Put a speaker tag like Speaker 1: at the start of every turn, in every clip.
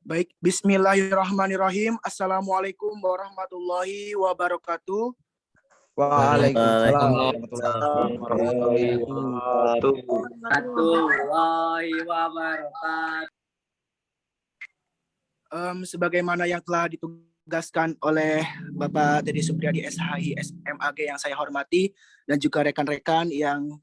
Speaker 1: Baik, bismillahirrahmanirrahim. Assalamualaikum warahmatullahi wabarakatuh.
Speaker 2: Waalaikumsalam
Speaker 3: Waalaikumsalam
Speaker 2: warahmatullahi wabarakatuh.
Speaker 3: warahmatullahi wabarakatuh.
Speaker 1: Sebagaimana yang telah ditugaskan oleh Bapak Dedi Supriyadi SHI SMAG yang saya hormati, dan juga rekan-rekan yang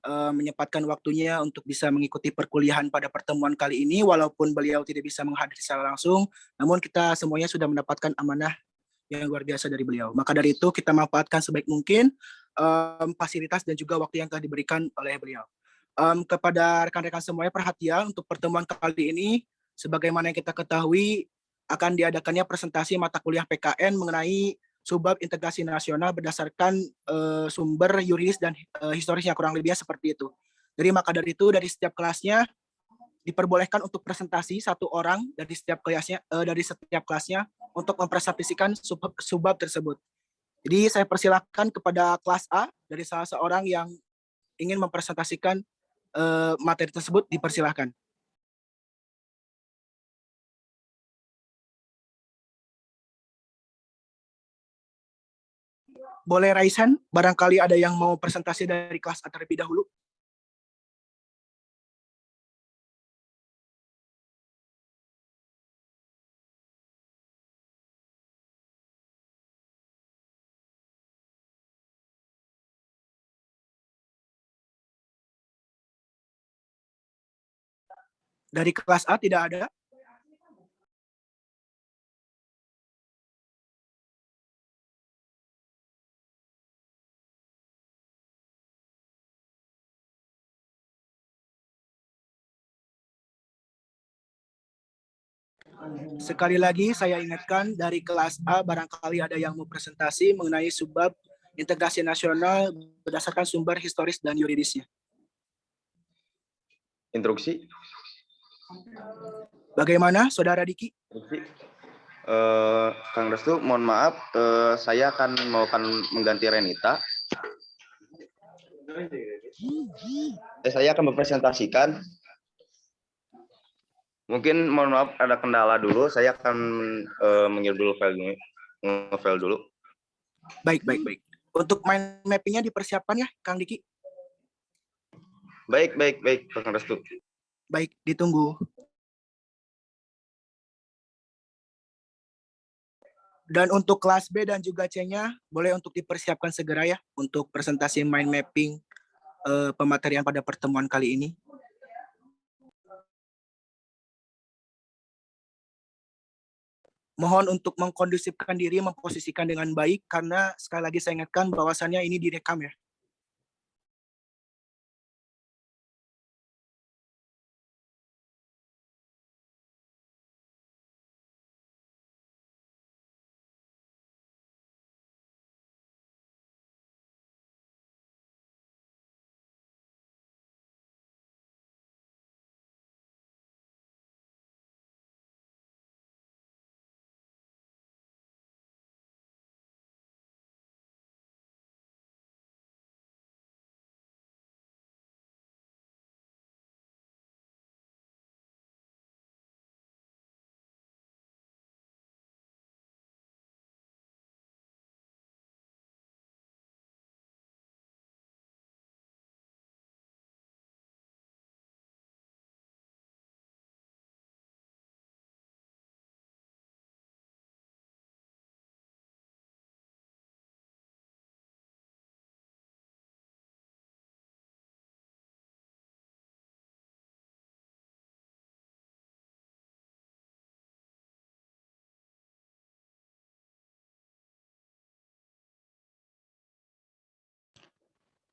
Speaker 1: menyempatkan waktunya untuk bisa mengikuti perkuliahan pada pertemuan kali ini, walaupun beliau tidak bisa menghadiri secara langsung, namun kita semuanya sudah mendapatkan amanah yang luar biasa dari beliau. Maka dari itu kita manfaatkan sebaik mungkin fasilitas dan juga waktu yang telah diberikan oleh beliau. Kepada rekan-rekan semuanya, perhatian untuk pertemuan kali ini, sebagaimana yang kita ketahui akan diadakannya presentasi mata kuliah PKN mengenai subbab integrasi nasional berdasarkan sumber yuridis dan historisnya, kurang lebihnya seperti itu. Jadi maka dari itu dari setiap kelasnya diperbolehkan untuk presentasi satu orang dari setiap kelasnya untuk mempresentasikan subbab tersebut. Jadi saya persilahkan kepada kelas A dari salah seorang yang ingin mempresentasikan materi tersebut, dipersilahkan. Boleh Raisan, barangkali ada yang mau presentasi dari kelas A terlebih dahulu. Dari kelas A tidak ada. Sekali lagi saya ingatkan, dari kelas A barangkali ada yang mau presentasi mengenai subbab integrasi nasional berdasarkan sumber historis dan yuridisnya.
Speaker 2: Instruksi.
Speaker 1: Bagaimana, Saudara Diki?
Speaker 2: Kang Restu, mohon maaf, saya akan mengganti Renita. Saya akan mempresentasikan. Mungkin mohon maaf ada kendala dulu. Saya akan mengirim dulu file dulu.
Speaker 1: Baik. Untuk mind mappingnya dipersiapkan ya, Kang Diki?
Speaker 2: Baik, Kang Restu.
Speaker 1: Baik, ditunggu. Dan untuk kelas B dan juga C-nya, boleh untuk dipersiapkan segera ya, untuk presentasi mind mapping pematerian pada pertemuan kali ini. Mohon untuk mengkondusifkan diri, memposisikan dengan baik, karena sekali lagi saya ingatkan bahwasannya ini direkam ya.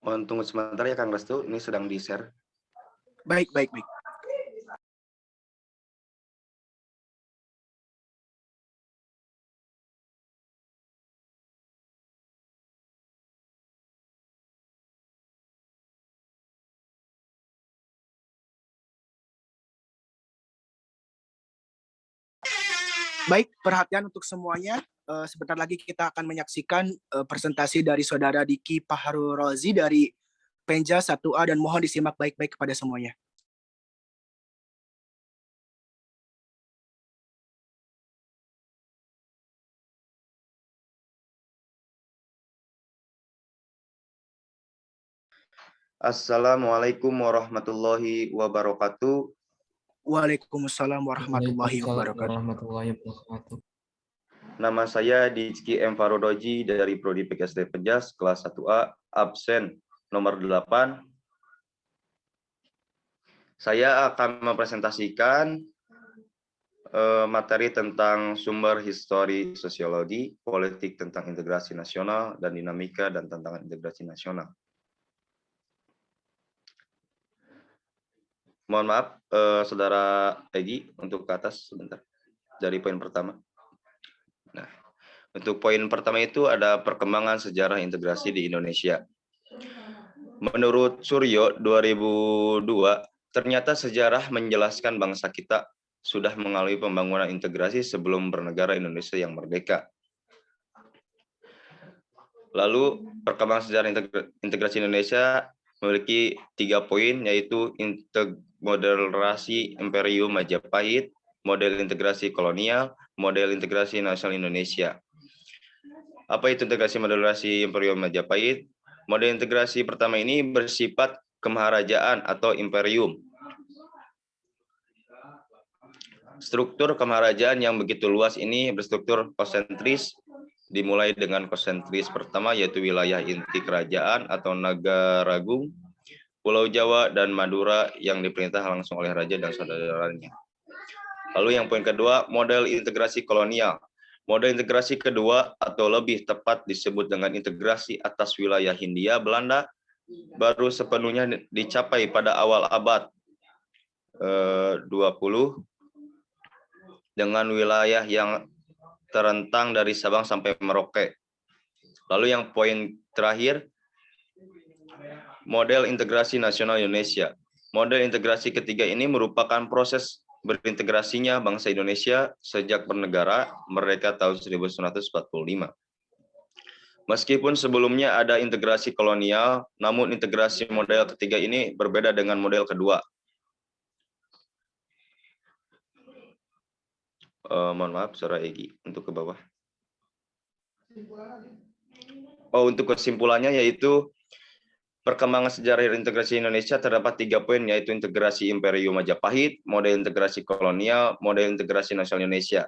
Speaker 2: Mohon tunggu sebentar ya Kang Restu, ini sedang di-share.
Speaker 1: Baik. Baik, perhatian untuk semuanya. Sebentar lagi kita akan menyaksikan presentasi dari Saudara Diki Paharu Rozi dari Penja 1A, dan mohon disimak baik-baik kepada semuanya.
Speaker 2: Assalamualaikum warahmatullahi wabarakatuh.
Speaker 1: Waalaikumsalam warahmatullahi
Speaker 4: Waalaikumsalam
Speaker 1: wabarakatuh.
Speaker 4: warahmatullahi wabarakatuh.
Speaker 2: Nama saya Dizki M. Farodoji dari Prodi PKSD Pejas, kelas 1A, absen nomor 8. Saya akan mempresentasikan materi tentang sumber histori sosiologi, politik tentang integrasi nasional, dan dinamika dan tantangan integrasi nasional. Mohon maaf, Saudara Egi, untuk ke atas sebentar. Dari poin pertama. Nah, untuk poin pertama itu ada perkembangan sejarah integrasi di Indonesia. Menurut Suryo 2002, ternyata sejarah menjelaskan bangsa kita sudah mengalami pembangunan integrasi sebelum bernegara Indonesia yang merdeka. Lalu perkembangan sejarah integrasi Indonesia memiliki 3 poin, yaitu moderasi Imperium Majapahit, model integrasi kolonial, model integrasi nasional Indonesia. Apa itu integrasi moderasi Imperium Majapahit? Model integrasi pertama ini bersifat kemaharajaan atau imperium. Struktur kemaharajaan yang begitu luas ini berstruktur konsentris, dimulai dengan konsentris pertama yaitu wilayah inti kerajaan atau Nagaragung, Pulau Jawa dan Madura yang diperintah langsung oleh raja dan saudaranya. Lalu yang poin kedua, model integrasi kolonial. Model integrasi kedua atau lebih tepat disebut dengan integrasi atas wilayah Hindia Belanda baru sepenuhnya dicapai pada awal abad 20 dengan wilayah yang terentang dari Sabang sampai Merauke. Lalu yang poin terakhir, model integrasi nasional Indonesia. Model integrasi ketiga ini merupakan proses berintegrasinya bangsa Indonesia sejak bernegara merdeka tahun 1945. Meskipun sebelumnya ada integrasi kolonial, namun integrasi model ketiga ini berbeda dengan model kedua. Mohon maaf, Saudara Egi, untuk ke bawah. Untuk kesimpulannya yaitu perkembangan sejarah integrasi Indonesia terdapat 3 poin, yaitu integrasi Imperium Majapahit, model integrasi kolonial, model integrasi nasional Indonesia.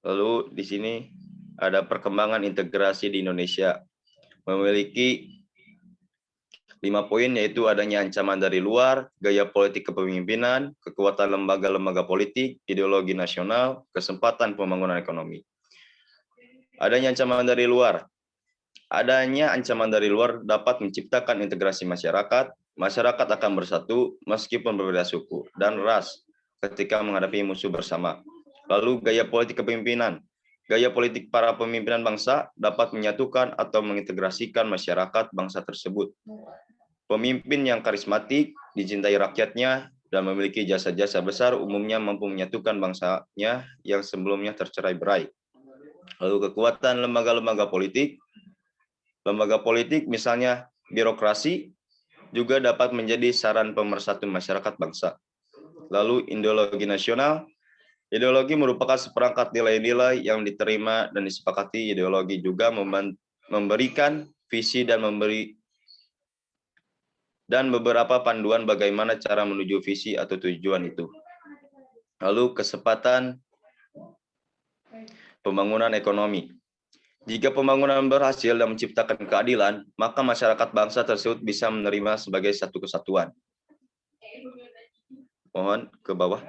Speaker 2: Lalu di sini ada perkembangan integrasi di Indonesia. Memiliki 5 poin, yaitu adanya ancaman dari luar, gaya politik kepemimpinan, kekuatan lembaga-lembaga politik, ideologi nasional, kesempatan pembangunan ekonomi. Adanya ancaman dari luar. Adanya ancaman dari luar dapat menciptakan integrasi masyarakat. Masyarakat akan bersatu meskipun berbeda suku dan ras ketika menghadapi musuh bersama. Lalu gaya politik kepemimpinan. Gaya politik para pemimpinan bangsa dapat menyatukan atau mengintegrasikan masyarakat bangsa tersebut. Pemimpin yang karismatik, dicintai rakyatnya, dan memiliki jasa-jasa besar umumnya mampu menyatukan bangsanya yang sebelumnya tercerai-berai. Lalu kekuatan lembaga-lembaga politik. Lembaga politik misalnya birokrasi juga dapat menjadi saran pemersatu masyarakat bangsa. Lalu ideologi nasional. Ideologi merupakan seperangkat nilai-nilai yang diterima dan disepakati. Ideologi juga memberikan visi dan beberapa panduan bagaimana cara menuju visi atau tujuan itu. Lalu kesempatan pembangunan ekonomi. Jika pembangunan berhasil dan menciptakan keadilan, maka masyarakat bangsa tersebut bisa menerima sebagai satu kesatuan. Mohon ke bawah.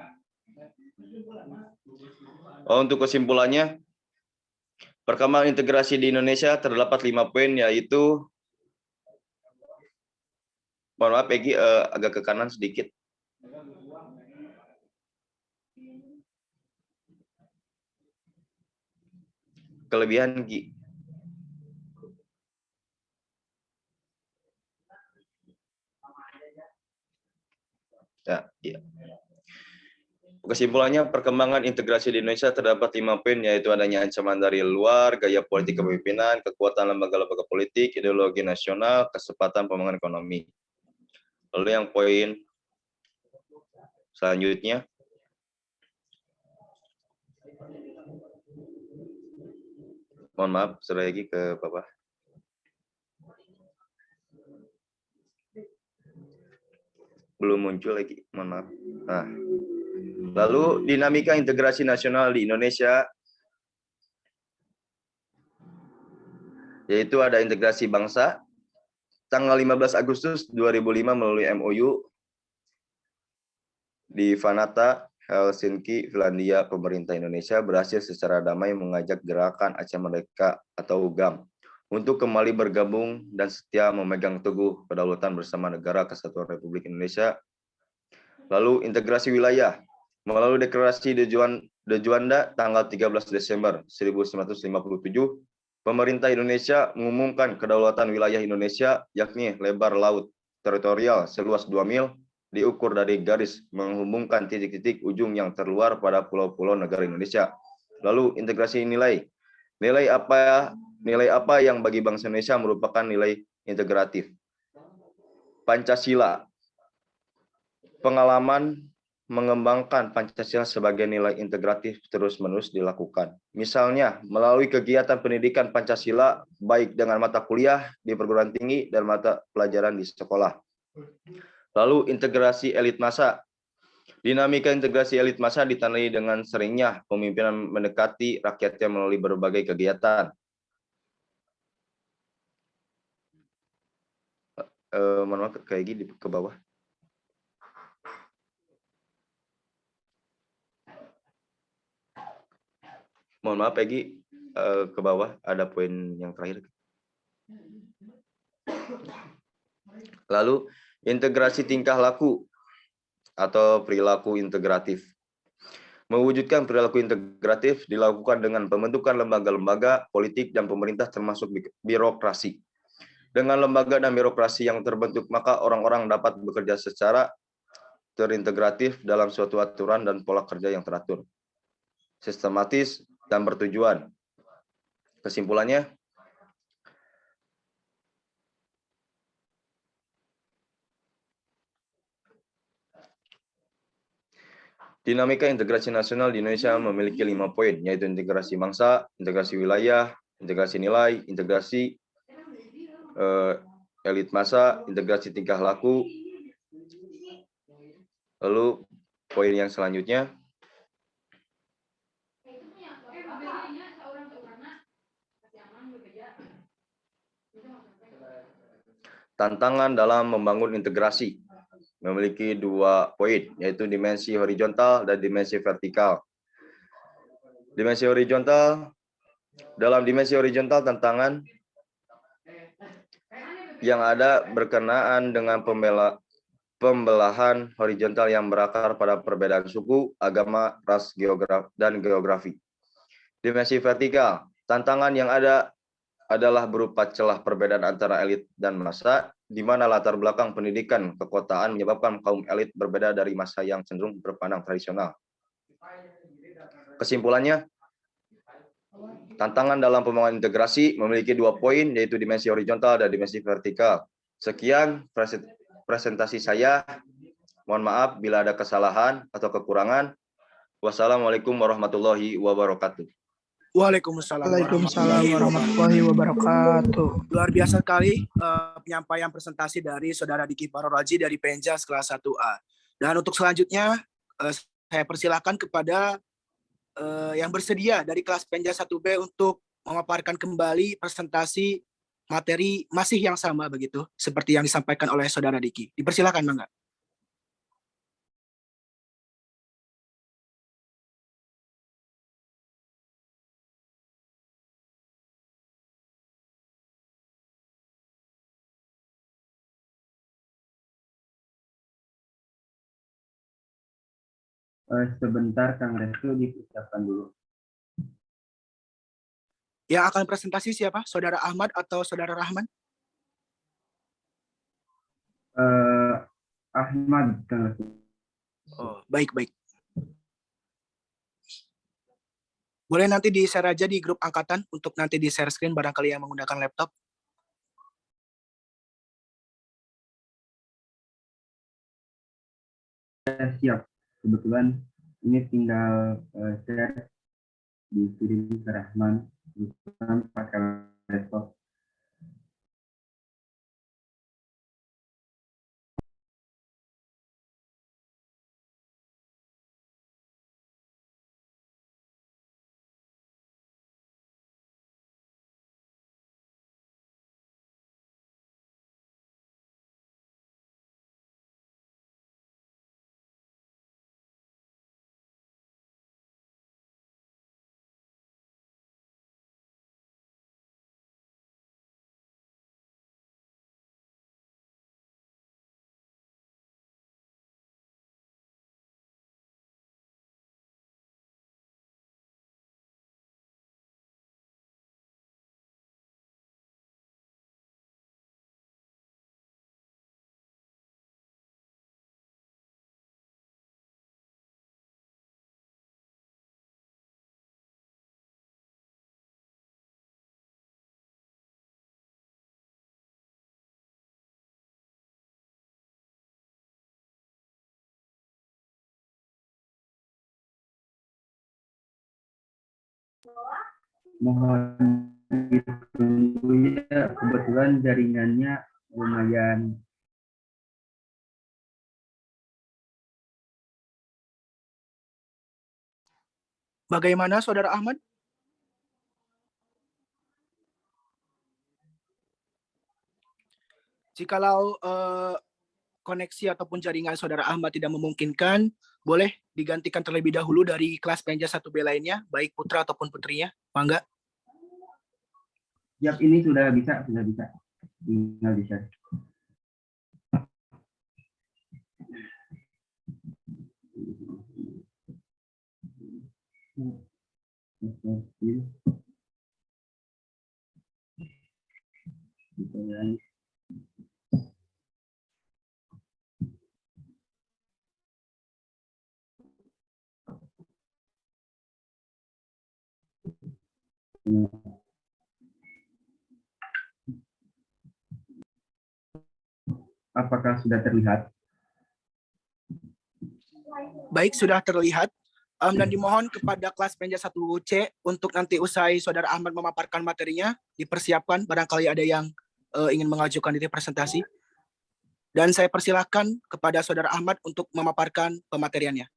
Speaker 2: Untuk kesimpulannya, perkembangan integrasi di Indonesia terdapat 5 poin, yaitu, mohon maaf Peggy, agak ke kanan sedikit. Kelebihan Gi. Ya, iya. Kesimpulannya, perkembangan integrasi di Indonesia terdapat 5 poin, yaitu adanya ancaman dari luar, gaya politik kepemimpinan, kekuatan lembaga-lembaga politik, ideologi nasional, kesempatan pembangunan ekonomi. Lalu yang poin selanjutnya, Mohon maaf, sekali lagi ke Bapak. Belum muncul lagi, mohon maaf. Nah, lalu dinamika integrasi nasional di Indonesia, yaitu ada integrasi bangsa, tanggal 15 Agustus 2005 melalui MOU di Vanata, Helsinki, Finlandia, pemerintah Indonesia berhasil secara damai mengajak gerakan Aceh Merdeka atau GAM untuk kembali bergabung dan setia memegang teguh kedaulatan bersama Negara Kesatuan Republik Indonesia. Lalu integrasi wilayah melalui deklarasi De Juanda tanggal 13 Desember 1957, pemerintah Indonesia mengumumkan kedaulatan wilayah Indonesia, yakni lebar laut teritorial seluas 2 mil, diukur dari garis menghubungkan titik-titik ujung yang terluar pada pulau-pulau negara Indonesia. Lalu integrasi nilai. Nilai apa yang bagi bangsa Indonesia merupakan nilai integratif? Pancasila. Pengalaman mengembangkan Pancasila sebagai nilai integratif terus-menerus dilakukan. Misalnya, melalui kegiatan pendidikan Pancasila, baik dengan mata kuliah di perguruan tinggi dan mata pelajaran di sekolah. Lalu integrasi elit massa. Dinamika integrasi elit massa ditandai dengan seringnya pemimpinan mendekati rakyatnya melalui berbagai kegiatan. Mohon maaf, kayak gini ke bawah. Mohon maaf, Peggy, ke bawah ada poin yang terakhir. Lalu integrasi tingkah laku atau perilaku integratif. Mewujudkan perilaku integratif dilakukan dengan pembentukan lembaga-lembaga politik dan pemerintah termasuk birokrasi. Dengan lembaga dan birokrasi yang terbentuk, maka orang-orang dapat bekerja secara terintegratif dalam suatu aturan dan pola kerja yang teratur, sistematis, dan bertujuan. Kesimpulannya, dinamika integrasi nasional di Indonesia memiliki 5 poin, yaitu integrasi bangsa, integrasi wilayah, integrasi nilai, integrasi elit massa, integrasi tingkah laku. Lalu poin yang selanjutnya, tantangan dalam membangun integrasi memiliki 2 poin, yaitu dimensi horizontal dan dimensi vertikal. Dimensi horizontal, dalam dimensi horizontal tantangan yang ada berkenaan dengan pembelahan horizontal yang berakar pada perbedaan suku, agama, ras, dan geografi. Dimensi vertikal, tantangan yang ada adalah berupa celah perbedaan antara elit dan massa, di mana latar belakang pendidikan kekotaan menyebabkan kaum elit berbeda dari massa yang cenderung berpandang tradisional. Kesimpulannya, tantangan dalam pembangunan integrasi memiliki 2 poin, yaitu dimensi horizontal dan dimensi vertikal. Sekian presentasi saya. Mohon maaf bila ada kesalahan atau kekurangan. Wassalamualaikum warahmatullahi wabarakatuh.
Speaker 1: Waalaikumsalam
Speaker 4: warahmatullahi wabarakatuh.
Speaker 1: Luar biasa sekali penyampaian presentasi dari Saudara Diki Paroraji dari Penjas kelas 1A. Dan untuk selanjutnya saya persilakan kepada yang bersedia dari kelas Penjas 1B untuk memaparkan kembali presentasi materi masih yang sama begitu seperti yang disampaikan oleh Saudara Diki. Dipersilakan, Bangga.
Speaker 5: Sebentar, Kang Restu dipersiapkan dulu.
Speaker 1: Yang akan presentasi siapa? Saudara Ahmad atau Saudara Rahman?
Speaker 5: Ahmad, Kang Restu.
Speaker 1: Oh, baik-baik. Boleh nanti di-share aja di grup angkatan untuk nanti di-share screen barangkali yang menggunakan laptop.
Speaker 5: Siap. Kebetulan ini tinggal share dikirim ke Rahman. keputusan Pak Kang Resto. Mohon ditunggu ya, kebetulan jaringannya lumayan.
Speaker 1: Bagaimana Saudara Ahmad? Jikalau koneksi ataupun jaringan Saudara Ahmad tidak memungkinkan, boleh digantikan terlebih dahulu dari kelas Penja 1B lainnya, baik putra ataupun putrinya. Mangga.
Speaker 5: Siap, ini sudah bisa. Tinggal bisa. Apakah sudah terlihat?
Speaker 1: Baik, sudah terlihat. Dan dimohon kepada kelas Penja 1C untuk nanti usai Saudara Ahmad memaparkan materinya, dipersiapkan barangkali ada yang ingin mengajukan diri presentasi. Dan saya persilahkan kepada Saudara Ahmad untuk memaparkan pemateriannya.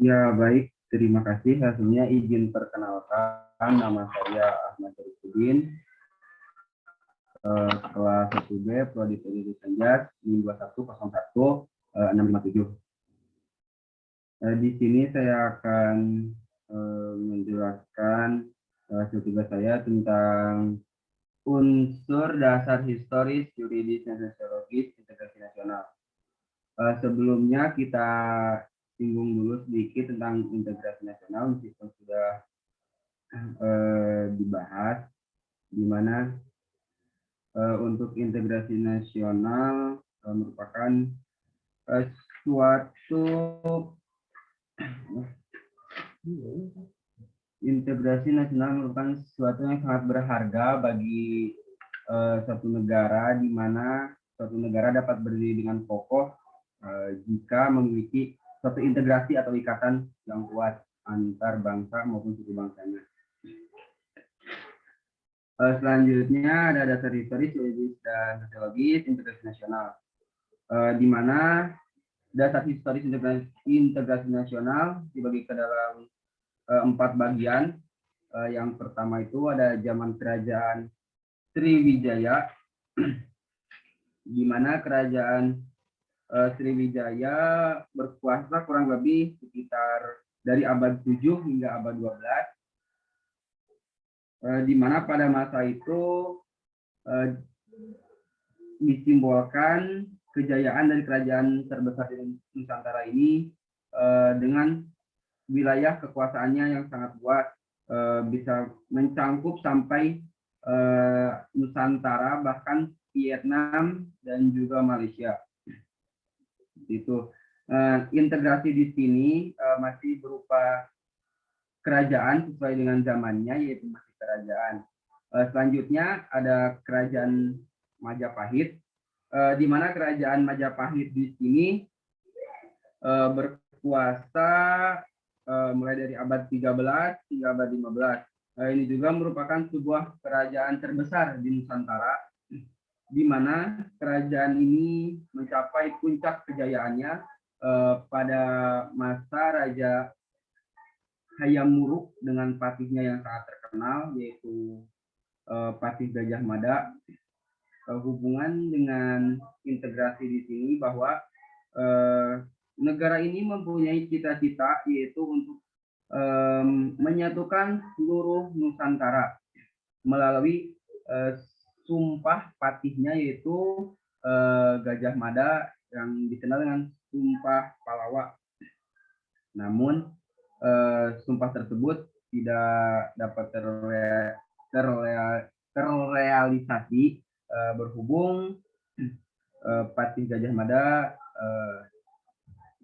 Speaker 5: Ya, baik. Terima kasih. Hasilnya izin perkenalkan. Nama saya Ahmad Syarifudin. Kelas 1B, Prodi Pendidikan Jas, NIM 2101-657. Di sini saya akan menjelaskan hasil tugas saya tentang unsur dasar historis, yuridis, dan sosiologis integrasi nasional. Sebelumnya kita singgung dulu sedikit tentang integrasi nasional, meskipun sudah dibahas, di mana untuk integrasi nasional merupakan suatu integrasi nasional merupakan sesuatu yang sangat berharga bagi suatu negara, di mana suatu negara dapat berdiri dengan kokoh jika memiliki suatu integrasi atau ikatan yang kuat antar bangsa maupun suku bangsanya. Selanjutnya ada dasar historis, yuridis, dan sosiologis integrasi nasional, di mana dasar historis integrasi nasional dibagi ke dalam 4 bagian. Yang pertama itu ada zaman kerajaan Sriwijaya, di mana kerajaan Sriwijaya berkuasa kurang lebih sekitar dari abad 7 hingga abad 12. Di mana pada masa itu disimbolkan kejayaan dari kerajaan terbesar di Nusantara ini dengan wilayah kekuasaannya yang sangat luas, bisa mencangkup sampai Nusantara, bahkan Vietnam dan juga Malaysia. Itu integrasi di sini masih berupa kerajaan sesuai dengan zamannya, yaitu masih kerajaan. Selanjutnya ada kerajaan Majapahit, di mana kerajaan Majapahit di sini berkuasa mulai dari abad 13 hingga abad 15. Ini juga merupakan sebuah kerajaan terbesar di Nusantara, di mana kerajaan ini mencapai puncak kejayaannya pada masa Raja Hayam Wuruk dengan patihnya yang sangat terkenal, yaitu Patih Gajah Mada. Hubungan dengan integrasi di sini bahwa negara ini mempunyai cita-cita, yaitu untuk menyatukan seluruh Nusantara melalui sumpah patihnya, yaitu Gajah Mada yang dikenal dengan Sumpah Palawa. Namun sumpah tersebut tidak dapat terrealisasi berhubung Patih Gajah Mada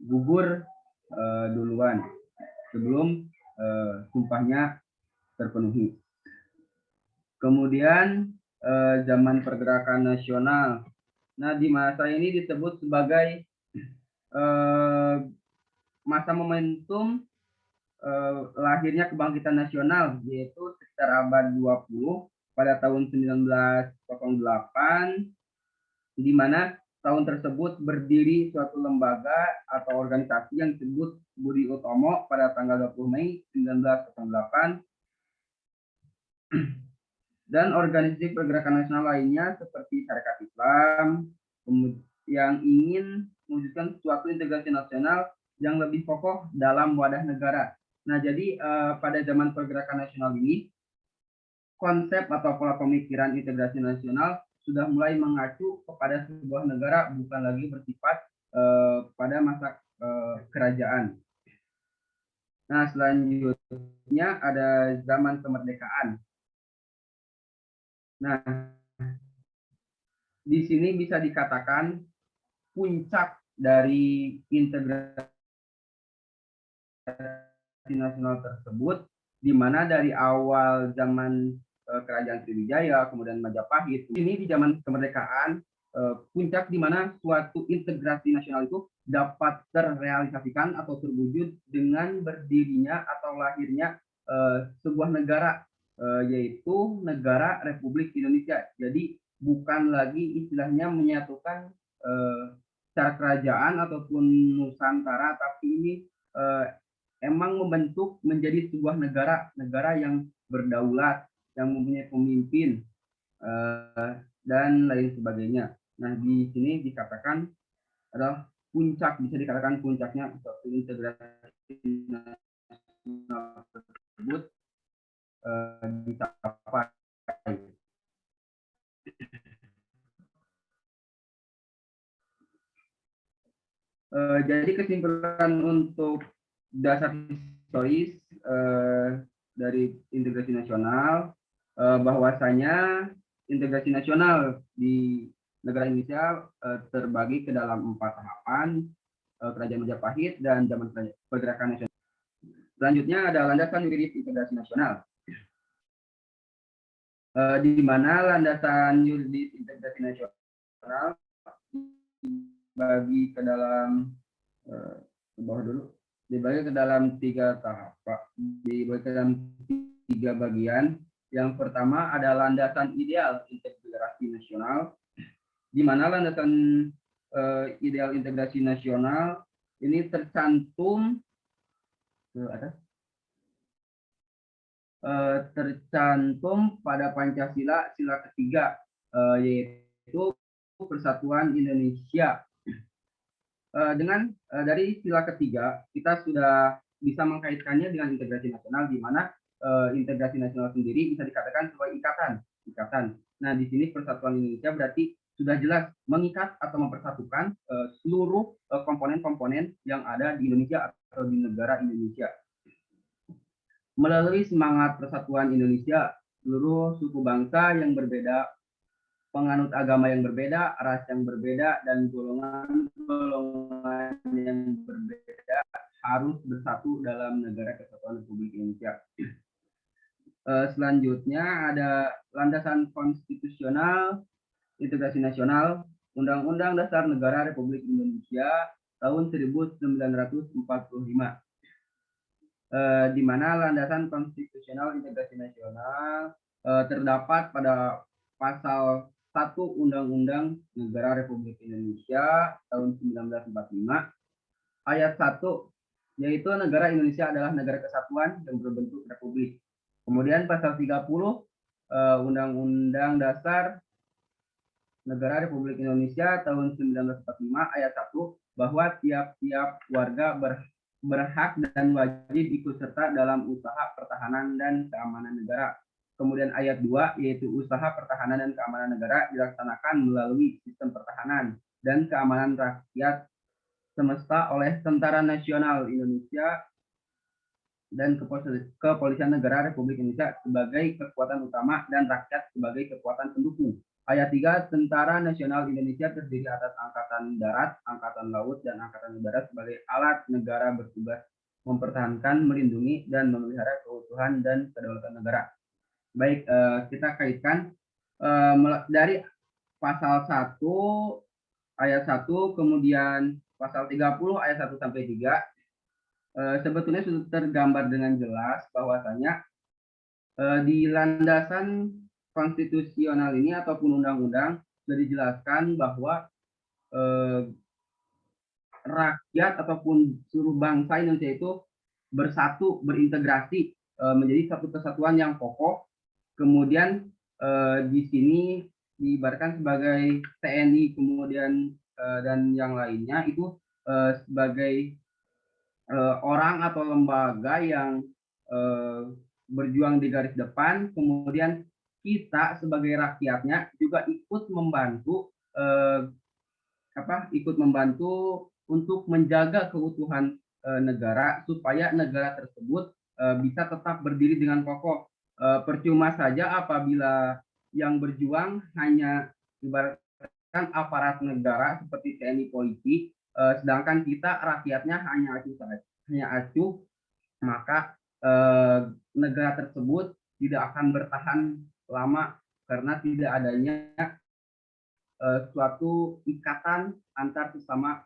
Speaker 5: gugur duluan sebelum sumpahnya terpenuhi. Kemudian zaman pergerakan nasional. Nah, di masa ini disebut sebagai masa momentum lahirnya kebangkitan nasional, yaitu sekitar abad 20 pada tahun 1908, di mana tahun tersebut berdiri suatu lembaga atau organisasi yang disebut Budi Utomo pada tanggal 20 Mei 1908, dan organisasi pergerakan nasional lainnya seperti Syarikat Islam yang ingin mewujudkan suatu integrasi nasional yang lebih kokoh dalam wadah negara. Nah, jadi pada zaman pergerakan nasional ini, konsep atau pola pemikiran integrasi nasional sudah mulai mengacu kepada sebuah negara, bukan lagi bersifat pada masa kerajaan. Nah, selanjutnya ada zaman kemerdekaan. Nah, di sini bisa dikatakan puncak dari integrasi nasional tersebut, di mana dari awal zaman kerajaan Sriwijaya, kemudian Majapahit, ini di zaman kemerdekaan puncak di mana suatu integrasi nasional itu dapat terrealisasikan atau terwujud dengan berdirinya atau lahirnya sebuah negara, yaitu negara Republik Indonesia. Jadi bukan lagi istilahnya menyatukan secara kerajaan ataupun Nusantara, tapi ini emang membentuk menjadi sebuah negara yang berdaulat, yang mempunyai pemimpin dan lain sebagainya. Nah, di sini dikatakan adalah puncak, bisa dikatakan puncaknya suatu integrasi nasional tersebut dicapai. Jadi kesimpulan untuk dasar historis dari integrasi nasional, bahwasanya integrasi nasional di negara Indonesia terbagi ke dalam 4 tahapan: Kerajaan Majapahit dan zaman pergerakan nasional. Selanjutnya ada landasan yuridis integrasi nasional, di mana landasan yuridis integrasi nasional dibagi ke dalam dibagi ke dalam 3 tahap, dibagi ke dalam 3 bagian. Yang pertama ada landasan ideal integrasi nasional, di mana landasan ideal integrasi nasional ini tercantum tercantum pada Pancasila sila ketiga, yaitu Persatuan Indonesia. Dengan dari sila ketiga kita sudah bisa mengkaitkannya dengan integrasi nasional, di mana integrasi nasional sendiri bisa dikatakan sebagai ikatan. Nah, di sini Persatuan Indonesia berarti sudah jelas mengikat atau mempersatukan seluruh komponen-komponen yang ada di Indonesia atau di negara Indonesia. Melalui semangat persatuan Indonesia, seluruh suku bangsa yang berbeda, penganut agama yang berbeda, ras yang berbeda, dan golongan yang berbeda harus bersatu dalam negara kesatuan Republik Indonesia. Selanjutnya ada landasan konstitusional integrasi nasional, Undang-Undang Dasar Negara Republik Indonesia tahun 1945, di mana landasan konstitusional integrasi nasional terdapat pada pasal 1 Undang-Undang Negara Republik Indonesia tahun 1945 ayat 1, yaitu negara Indonesia adalah negara kesatuan yang berbentuk republik. Kemudian pasal 30 Undang-Undang Dasar Negara Republik Indonesia tahun 1945 ayat 1 bahwa tiap-tiap warga berhak dan wajib ikut serta dalam usaha pertahanan dan keamanan negara. Kemudian ayat 2 yaitu usaha pertahanan dan keamanan negara dilaksanakan melalui sistem pertahanan dan keamanan rakyat semesta oleh Tentara Nasional Indonesia dan Kepolisian Negara Republik Indonesia sebagai kekuatan utama dan rakyat sebagai kekuatan pendukung. Ayat 3, Tentara Nasional Indonesia terdiri atas Angkatan Darat, Angkatan Laut, dan Angkatan Udara sebagai alat negara bertugas mempertahankan, melindungi, dan memelihara keutuhan dan kedaulatan negara. Baik, kita kaitkan dari pasal 1 ayat 1, kemudian pasal 30 ayat 1 sampai 3, sebetulnya sudah tergambar dengan jelas bahwasanya di landasan konstitusional ini ataupun undang-undang sudah dijelaskan bahwa rakyat ataupun seluruh bangsa Indonesia itu bersatu, berintegrasi menjadi satu kesatuan yang kokoh. Kemudian di sini diibaratkan sebagai TNI, kemudian dan yang lainnya itu sebagai orang atau lembaga yang berjuang di garis depan. Kemudian kita sebagai rakyatnya juga ikut membantu untuk menjaga keutuhan negara supaya negara tersebut bisa tetap berdiri dengan kokoh. Percuma saja apabila yang berjuang hanya ibaratkan aparat negara seperti TNI Polisi, sedangkan kita rakyatnya hanya acuh, maka negara tersebut tidak akan bertahan lama karena tidak adanya suatu ikatan antar sesama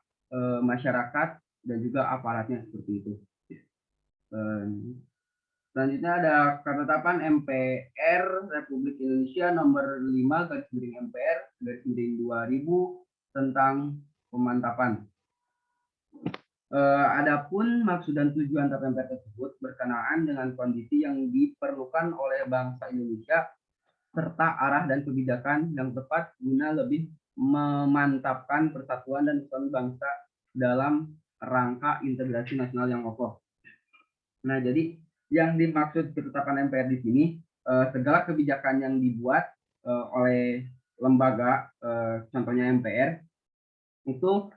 Speaker 5: masyarakat dan juga aparatnya seperti itu. Selanjutnya ada ketetapan MPR Republik Indonesia nomor 5/MPR/2000 tentang pemantapan. Adapun maksud dan tujuan TAP MPR tersebut berkenaan dengan kondisi yang diperlukan oleh bangsa Indonesia serta arah dan kebijakan yang tepat guna lebih memantapkan persatuan dan kesatuan bangsa dalam rangka integrasi nasional yang kokoh. Nah, jadi yang dimaksud ketetapan MPR di sini segala kebijakan yang dibuat oleh lembaga, contohnya MPR, itu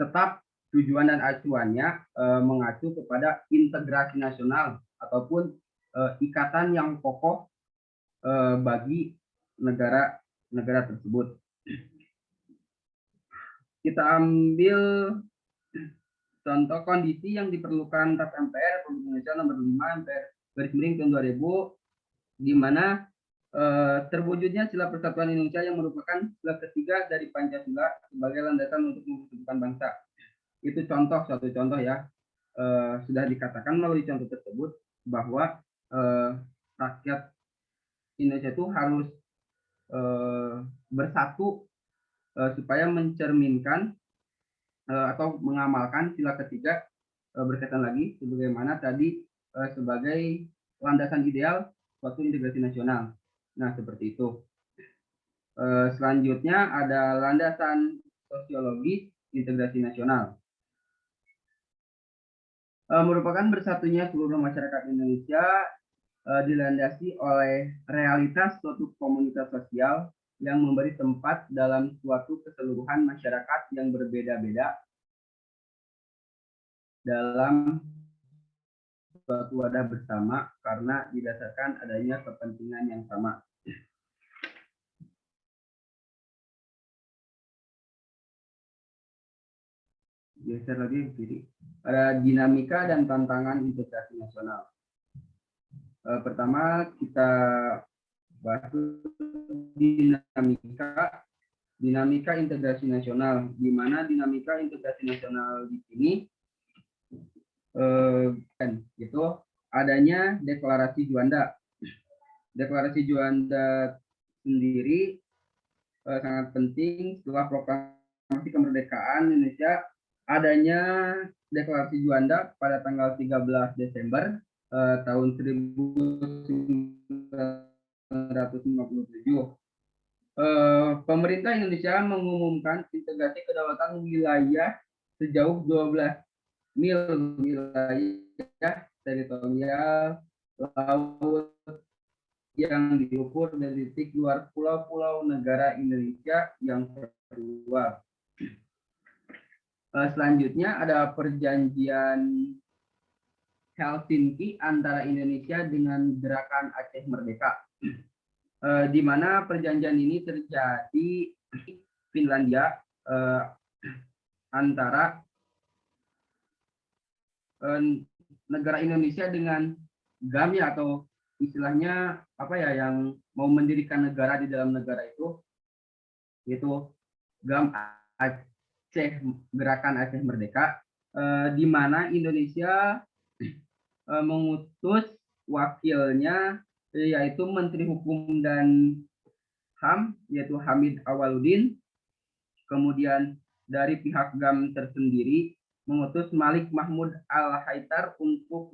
Speaker 5: tetap tujuan dan acuannya mengacu kepada integrasi nasional ataupun ikatan yang kokoh bagi negara tersebut. Kita ambil contoh kondisi yang diperlukan TAP MPR Republik Indonesia nomor 5 MPR/tahun 2000, di mana terwujudnya sila persatuan Indonesia yang merupakan sila ketiga dari Pancasila sebagai landasan untuk mempersatukan bangsa. Itu satu contoh ya. Sudah dikatakan melalui contoh tersebut bahwa rakyat Indonesia itu harus bersatu supaya mencerminkan atau mengamalkan sila ketiga berkaitan lagi sebagaimana tadi sebagai landasan ideal suatu integrasi nasional. Nah, seperti itu. Selanjutnya ada landasan sosiologis integrasi nasional. Merupakan bersatunya seluruh masyarakat Indonesia dilandasi oleh realitas suatu komunitas sosial yang memberi tempat dalam suatu keseluruhan masyarakat yang berbeda-beda dalam suatu wadah bersama karena didasarkan adanya kepentingan yang sama. Geser lagi ke kiri. Ada dinamika dan tantangan integrasi nasional. Pertama kita bahas dinamika. dinamika integrasi nasional, di mana dinamika integrasi nasional di sini itu adanya deklarasi Juanda. Deklarasi Juanda sendiri sangat penting setelah proklamasi kemerdekaan Indonesia. Adanya deklarasi Juanda pada tanggal 13 Desember tahun 1957. Pemerintah Indonesia mengumumkan integrasi kedaulatan wilayah sejauh 12 mil wilayah teritorial laut yang diukur dari titik luar pulau-pulau negara Indonesia yang terluar. Selanjutnya ada perjanjian Helsinki antara Indonesia dengan Gerakan Aceh Merdeka, di mana perjanjian ini terjadi di Finlandia antara negara Indonesia dengan GAM ya, atau istilahnya apa ya, yang mau mendirikan negara di dalam negara itu, yaitu GAM Aceh, Gerakan Aceh Merdeka, di mana Indonesia mengutus wakilnya, yaitu Menteri Hukum dan HAM, yaitu Hamid Awaludin. Kemudian dari pihak GAM tersendiri mengutus Malik Mahmud Al-Haitar untuk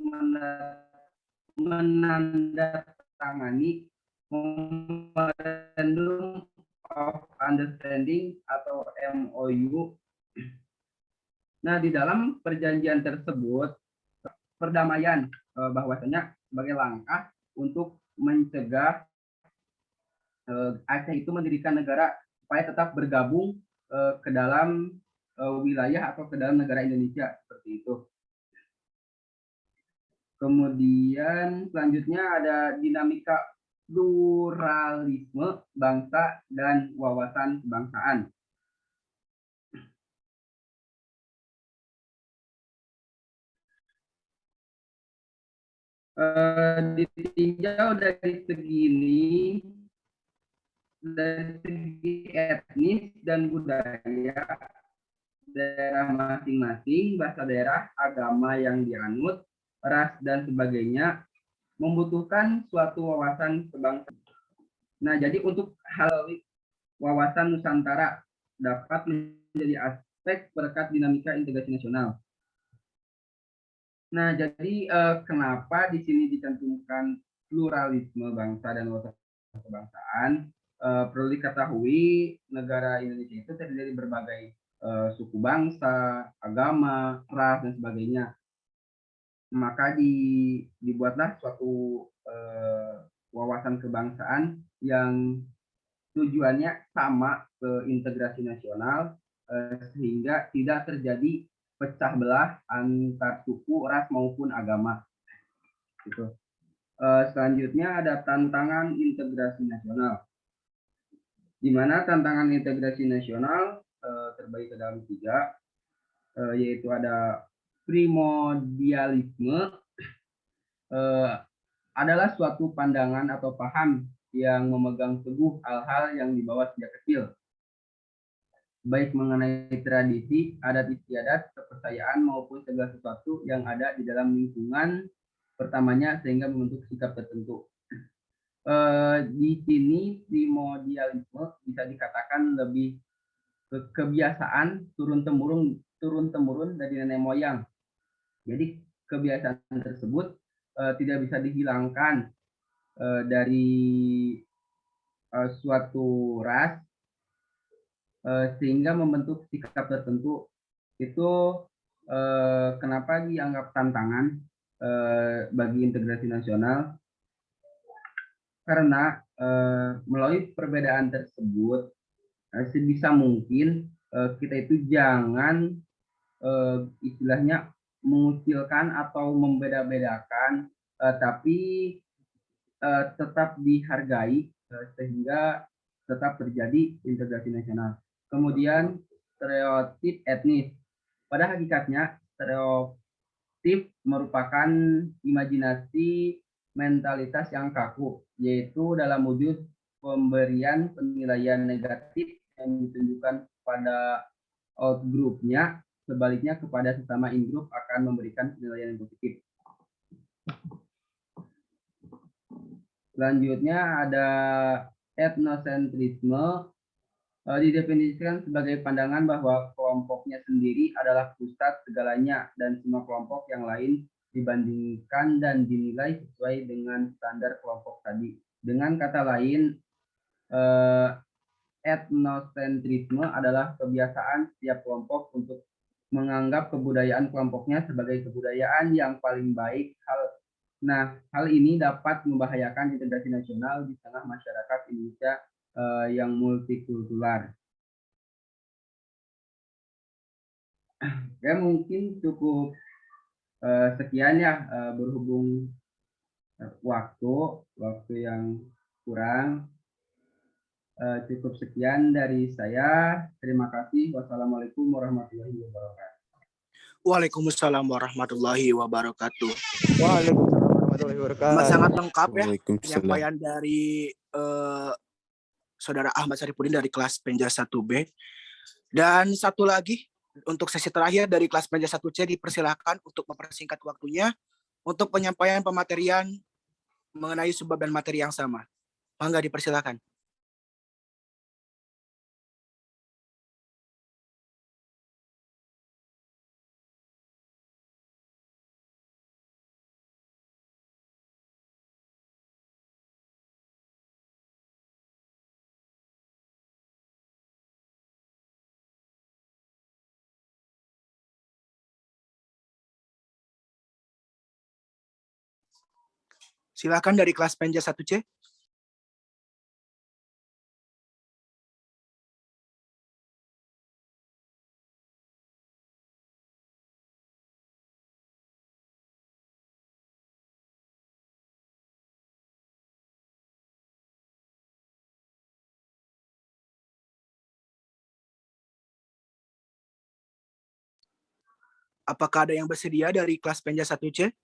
Speaker 5: menandatangani Memorandum of Understanding atau MOU. Nah, di dalam perjanjian tersebut perdamaian bahwasanya sebagai langkah untuk mencegah Aceh itu mendirikan negara supaya tetap bergabung ke dalam wilayah atau ke dalam negara Indonesia, seperti itu. Kemudian selanjutnya ada dinamika pluralisme bangsa dan wawasan kebangsaan. Ditinjau dari segi etnis dan budaya daerah masing-masing, bahasa daerah, agama yang dianut, ras dan sebagainya, membutuhkan suatu wawasan kebangsaan. Nah, jadi untuk hal wawasan Nusantara dapat menjadi aspek perekat dinamika integrasi nasional. Nah, jadi kenapa di sini dicantumkan pluralisme bangsa dan wawasan kebangsaan? Perlu diketahui negara Indonesia itu terdiri dari berbagai suku bangsa, agama, ras dan sebagainya. Maka dibuatlah suatu wawasan kebangsaan yang tujuannya sama ke integrasi nasional, sehingga tidak terjadi pecah belah antar suku, ras maupun agama. Gitu. Selanjutnya ada tantangan integrasi nasional, di mana tantangan integrasi nasional terbagi ke dalam 3, yaitu ada primordialisme, adalah suatu pandangan atau paham yang memegang teguh hal-hal yang dibawa sejak kecil, baik mengenai tradisi, adat istiadat, kepercayaan maupun segala sesuatu yang ada di dalam lingkungan pertamanya sehingga membentuk sikap tertentu. Di sini primordialisme bisa dikatakan lebih kebiasaan turun temurun dari nenek moyang. Jadi kebiasaan tersebut tidak bisa dihilangkan dari suatu ras, sehingga membentuk sikap tertentu. Itu kenapa dianggap tantangan bagi integrasi nasional, karena melalui perbedaan tersebut sebisa mungkin kita itu jangan istilahnya mengucilkan atau membeda-bedakan, tapi tetap dihargai sehingga tetap terjadi integrasi nasional. Kemudian stereotip etnis. Pada hakikatnya stereotip merupakan imajinasi mentalitas yang kaku, yaitu dalam wujud pemberian penilaian negatif yang ditunjukkan pada outgroup-nya, sebaliknya kepada sesama in-group akan memberikan penilaian yang positif. Selanjutnya ada etnosentrisme, didefinisikan sebagai pandangan bahwa kelompoknya sendiri adalah pusat segalanya dan semua kelompok yang lain dibandingkan dan dinilai sesuai dengan standar kelompok tadi. Dengan kata lain, etnosentrisme adalah kebiasaan setiap kelompok untuk menganggap kebudayaan kelompoknya sebagai kebudayaan yang paling baik. Hal ini dapat membahayakan integrasi nasional di tengah masyarakat Indonesia yang multikultural. Ya, mungkin cukup sekian ya, berhubung waktu yang kurang. Cukup sekian dari saya. Terima kasih. Wassalamualaikum warahmatullahi wabarakatuh.
Speaker 1: Waalaikumsalam warahmatullahi wabarakatuh.
Speaker 4: Waalaikumsalam warahmatullahi wabarakatuh.
Speaker 1: Sangat lengkap ya
Speaker 6: Waalaikumsalam.
Speaker 1: penyampaian dari Saudara Ahmad Saripudin dari kelas Penja 1B. Dan satu lagi, untuk sesi terakhir dari kelas Penja 1C dipersilakan untuk mempersingkat waktunya untuk penyampaian pematerian mengenai subbab dan materi yang sama. Mangga dipersilakan. Silakan dari kelas Penja 1C. Apakah ada yang bersedia dari kelas Penja 1C?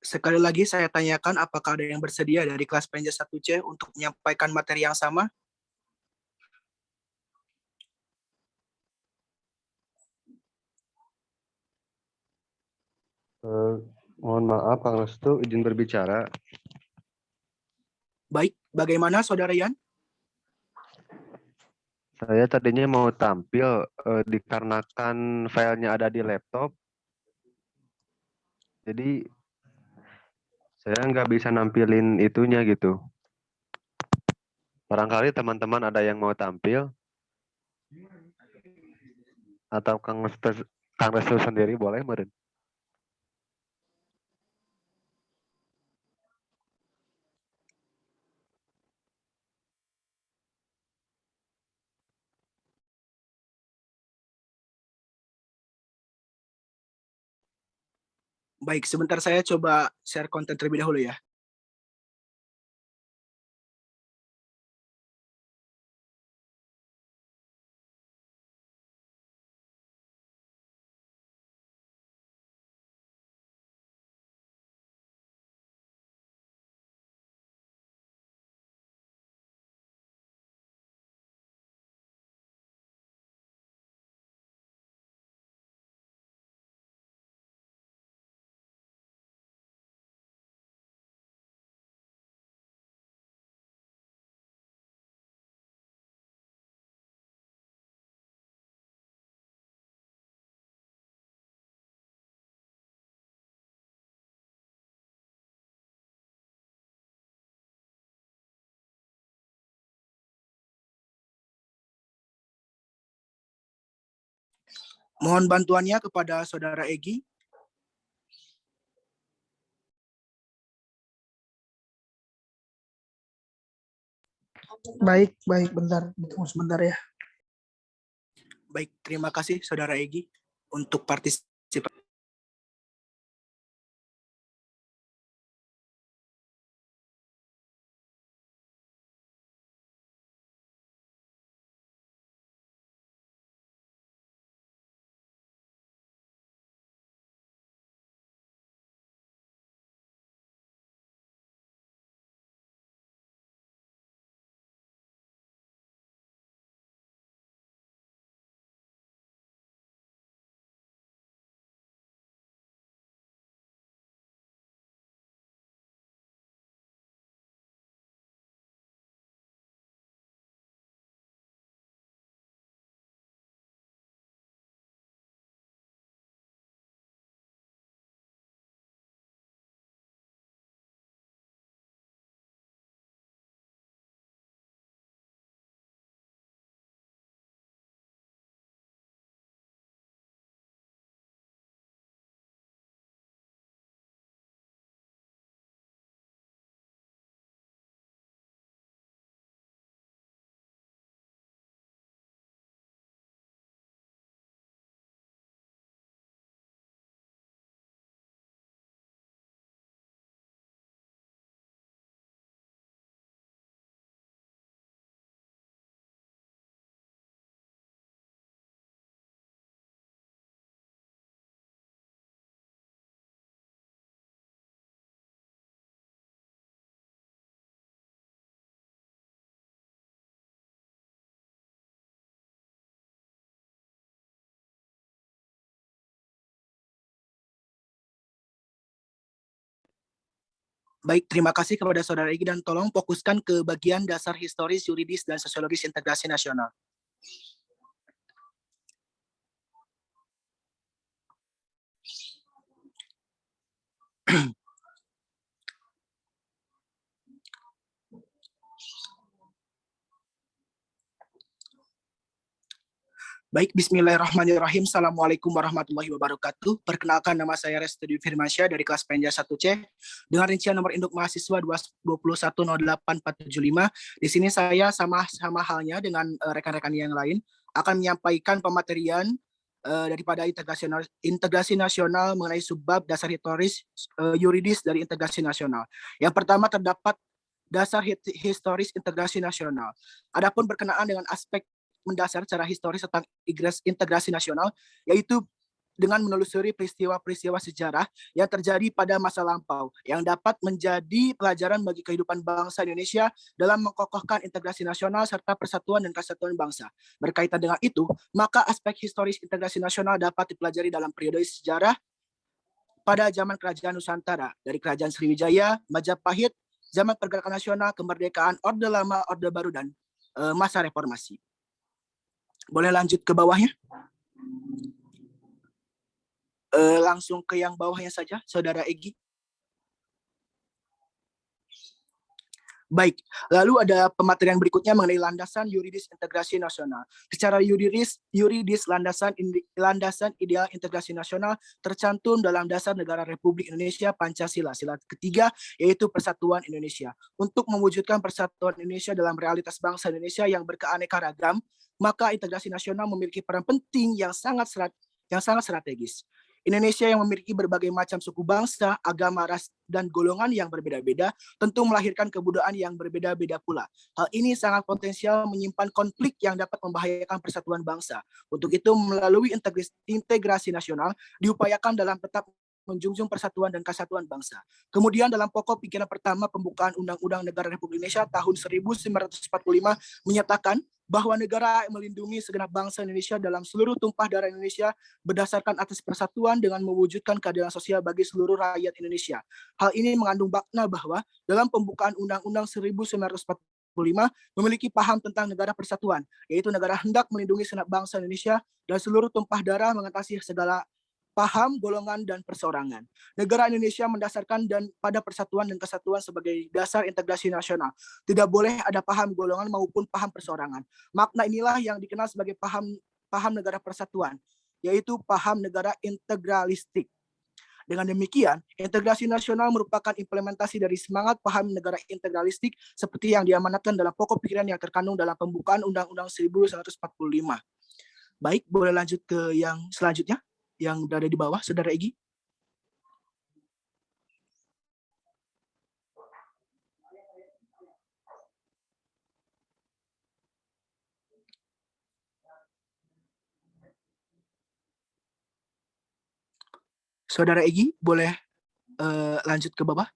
Speaker 1: Sekali lagi saya tanyakan apakah ada yang bersedia dari kelas Penja 1C untuk menyampaikan materi yang sama?
Speaker 6: Mohon maaf, Kang Restu, izin berbicara.
Speaker 1: Baik, bagaimana Saudara Yan?
Speaker 6: Saya tadinya mau tampil dikarenakan filenya ada di laptop. Jadi saya nggak bisa nampilin itunya gitu. Barangkali teman-teman ada yang mau tampil atau Kang Restu sendiri boleh meren.
Speaker 1: Baik, sebentar saya coba share konten terlebih dahulu ya. Mohon bantuannya kepada Saudara Egi.
Speaker 4: Baik, bentar. Tunggu sebentar ya.
Speaker 1: Baik, terima kasih Saudara Egi untuk partisipasi Baik, terima kasih kepada Saudara Egi dan tolong fokuskan ke bagian dasar historis, yuridis, dan sosiologis integrasi nasional. Baik, bismillahirrahmanirrahim. Assalamualaikum warahmatullahi wabarakatuh. Perkenalkan, nama saya Restudi Firmansyah dari kelas PNJ 1C dengan rincian nomor induk mahasiswa 2108475. Di sini saya sama halnya dengan rekan-rekan yang lain akan menyampaikan pematerian daripada integrasi nasional mengenai subbab dasar historis yuridis dari integrasi nasional. Yang pertama terdapat dasar historis integrasi nasional. Adapun berkenaan dengan aspek mendasar secara historis tentang integrasi nasional, yaitu dengan menelusuri peristiwa-peristiwa sejarah yang terjadi pada masa lampau yang dapat menjadi pelajaran bagi kehidupan bangsa Indonesia dalam mengokohkan integrasi nasional serta persatuan dan kesatuan bangsa. Berkaitan dengan itu, maka aspek historis integrasi nasional dapat dipelajari dalam periode sejarah pada zaman Kerajaan Nusantara, dari Kerajaan Sriwijaya, Majapahit, zaman Pergerakan Nasional, Kemerdekaan, Orde Lama, Orde Baru, dan masa Reformasi. Boleh lanjut ke bawahnya? Langsung ke yang bawahnya saja, Saudara Egi. Baik, lalu ada pematerian berikutnya mengenai landasan yuridis integrasi nasional. Secara yuridis landasan ideal integrasi nasional tercantum dalam Dasar Negara Republik Indonesia Pancasila, sila ketiga, yaitu Persatuan Indonesia. Untuk mewujudkan persatuan Indonesia dalam realitas bangsa Indonesia yang berkeanekaragam, maka integrasi nasional memiliki peran penting yang sangat strategis. Indonesia yang memiliki berbagai macam suku bangsa, agama, ras, dan golongan yang berbeda-beda tentu melahirkan kebudayaan yang berbeda-beda pula. Hal ini sangat potensial menyimpan konflik yang dapat membahayakan persatuan bangsa. Untuk itu, melalui integrasi nasional diupayakan dalam tetap menjunjung persatuan dan kesatuan bangsa. Kemudian dalam pokok pikiran pertama pembukaan Undang-Undang Negara Republik Indonesia tahun 1945 menyatakan bahwa negara melindungi segenap bangsa Indonesia dalam seluruh tumpah darah Indonesia berdasarkan atas persatuan dengan mewujudkan keadilan sosial bagi seluruh rakyat Indonesia. Hal ini mengandung makna bahwa dalam pembukaan Undang-Undang 1945 memiliki paham tentang negara persatuan, yaitu negara hendak melindungi segenap bangsa Indonesia dan seluruh tumpah darah mengatasi segala paham, golongan, dan perseorangan. Negara Indonesia mendasarkan dan pada persatuan dan kesatuan sebagai dasar integrasi nasional. Tidak boleh ada paham golongan maupun paham perseorangan. Makna inilah yang dikenal sebagai paham negara persatuan, yaitu paham negara integralistik. Dengan demikian, integrasi nasional merupakan implementasi dari semangat paham negara integralistik seperti yang diamanatkan dalam pokok pikiran yang terkandung dalam pembukaan Undang-Undang 1945. Baik, boleh lanjut ke yang selanjutnya. yang berada di bawah, Saudara Egi? Saudara Egi, boleh lanjut ke bawah?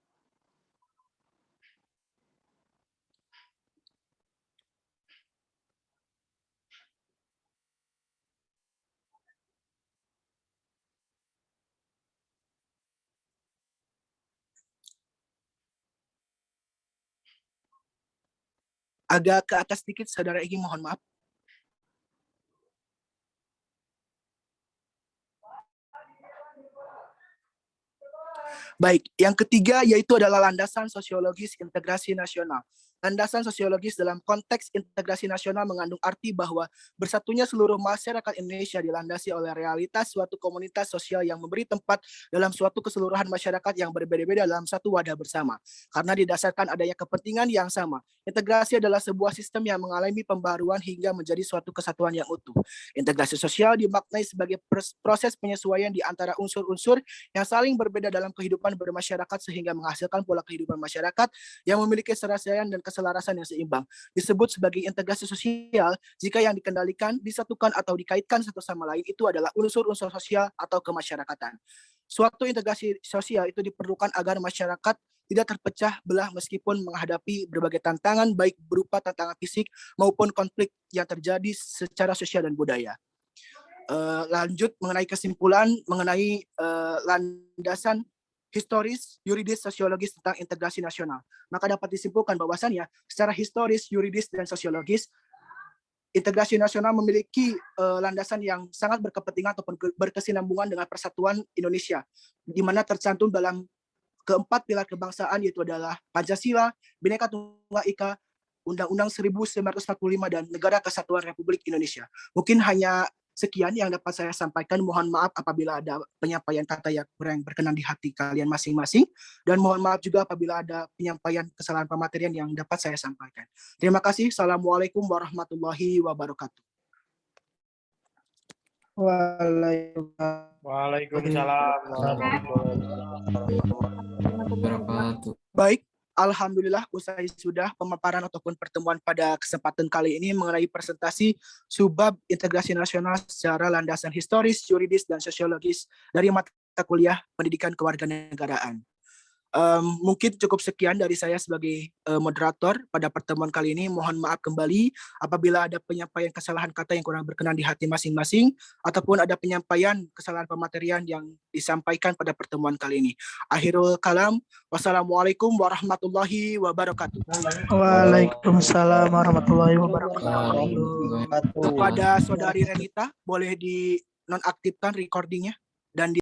Speaker 1: Agak ke atas sedikit, Saudara Egi, mohon maaf. Baik, yang ketiga yaitu adalah landasan sosiologis integrasi nasional. Landasan sosiologis dalam konteks integrasi nasional mengandung arti bahwa bersatunya seluruh masyarakat Indonesia dilandasi oleh realitas suatu komunitas sosial yang memberi tempat dalam suatu keseluruhan masyarakat yang berbeda-beda dalam satu wadah bersama. Karena didasarkan adanya kepentingan yang sama. Integrasi adalah sebuah sistem yang mengalami pembaruan hingga menjadi suatu kesatuan yang utuh. Integrasi sosial dimaknai sebagai proses penyesuaian di antara unsur-unsur yang saling berbeda dalam kehidupan bermasyarakat sehingga menghasilkan pola kehidupan masyarakat yang memiliki keserasian dan keselarasan yang seimbang. Disebut sebagai integrasi sosial jika yang dikendalikan, disatukan atau dikaitkan satu sama lain itu adalah unsur-unsur sosial atau kemasyarakatan. Suatu integrasi sosial itu diperlukan agar masyarakat tidak terpecah belah meskipun menghadapi berbagai tantangan baik berupa tantangan fisik maupun konflik yang terjadi secara sosial dan budaya. Lanjut mengenai kesimpulan mengenai landasan historis, yuridis, sosiologis tentang integrasi nasional. Maka dapat disimpulkan bahwasannya secara historis, yuridis, dan sosiologis, integrasi nasional memiliki landasan yang sangat berkepentingan ataupun berkesinambungan dengan persatuan Indonesia, di mana tercantum dalam keempat pilar kebangsaan yaitu adalah Pancasila, Bhinneka Tunggal Ika, Undang-Undang 1945, dan Negara Kesatuan Republik Indonesia. Mungkin hanya sekian yang dapat saya sampaikan. Mohon maaf apabila ada penyampaian kata yang kurang berkenan di hati kalian masing-masing. Dan mohon maaf juga apabila ada penyampaian kesalahan pematerian yang dapat saya sampaikan. Terima kasih. Assalamualaikum warahmatullahi wabarakatuh.
Speaker 4: Waalaikumsalam.
Speaker 1: Baik, alhamdulillah usai sudah pemaparan ataupun pertemuan pada kesempatan kali ini mengenai presentasi subbab integrasi nasional secara landasan historis, yuridis, dan sosiologis dari mata kuliah pendidikan kewarganegaraan. Mungkin cukup sekian dari saya sebagai moderator pada pertemuan kali ini. Mohon maaf kembali apabila ada penyampaian kesalahan kata yang kurang berkenan di hati masing-masing ataupun ada penyampaian kesalahan pematerian yang disampaikan pada pertemuan kali ini. Akhirul kalam, wassalamualaikum warahmatullahi wabarakatuh.
Speaker 4: Waalaikumsalam warahmatullahi wabarakatuh.
Speaker 1: Kepada saudari Renita, boleh di nonaktifkan recordingnya dan